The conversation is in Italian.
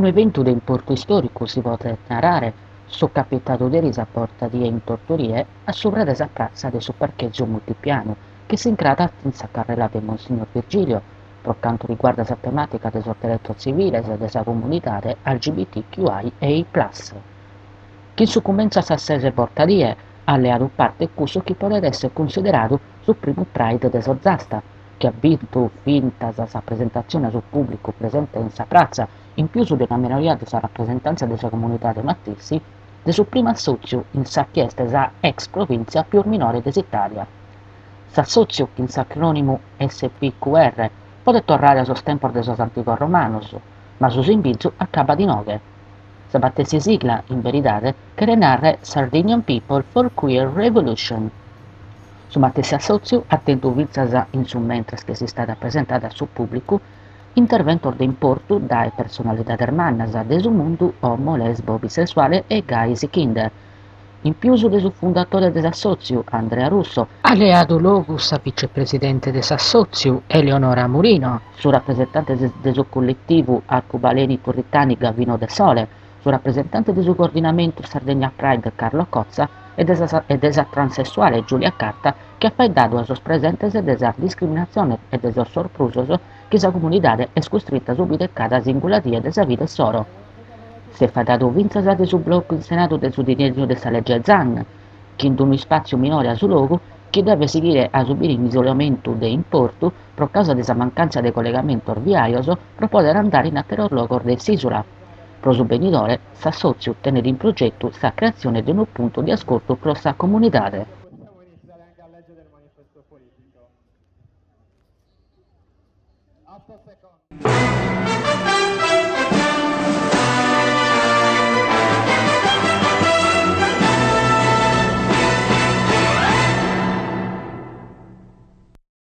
evento de importo istoricu si pote narare su capitadu de risa porta die in tortorie a sovra desa prazza de su parcheggio multipianu, che si incrata in sa carrera de Monsignor Virgilio, pro canto riguarda sa tematica de sorteretto civiles e de sa comunitade LGBTQIA+. Chi succumenza s'assese portadie, alleato parte cusso chi podet essere considerato su primu Pride de Sozasta, che ha vinto finta sa presentazione sul pubblico presente in sa prazza, in più su de una minoria de sa rappresentanza de sa comunità de Mattissi, de su primo assozio in sa chiesta sa ex provincia più minore des'Italia. S'assozio in s'acronimo SPQR podet torrare a sos tempos de sos antigos romanos, ma su s'imbizu accaba di noghe. Sa battesi sigla, in veridade, che renarre Sardinian People for Queer Revolution. Su battesi assozio, attento vinzasa in su mentres che si stata presentata su pubblico, interventor de importu dae personalidade hermanas de su mundu homo, lesbo, bisessuale e gay si kinder. In più de su fondatore de s'assozio, Andrea Russo, alleato logus a vicepresidente de s'assozio, Eleonora Murino, su rappresentante de su collettivo Arcobaleni Turritani Gavino de Sole, su rappresentante de su coordinamento Sardegna Pride Carlo Cozza e de sa transessuale Giulia Carta, che ha faeddato a sos presentes de sa discriminazione e de sos sorprusos che sa comunidade es costretta subito e cada singularia de sa vita soro. Si è faeddato vinzasa de su blocco in Senato de su disegno de sa legge Zan, che in un spazio minore a su logo, che deve seguire a subire in isolamento de importu pro causa de sa mancanza de collegamento viaios pro poter andare in atteror logo de s'isula. Pro su benidore, s'assozio tenere in progetto sa creazione di un punto di ascolto pro sa comunidade. Possiamo iniziare anche a leggere il manifesto politico. 8 secondi.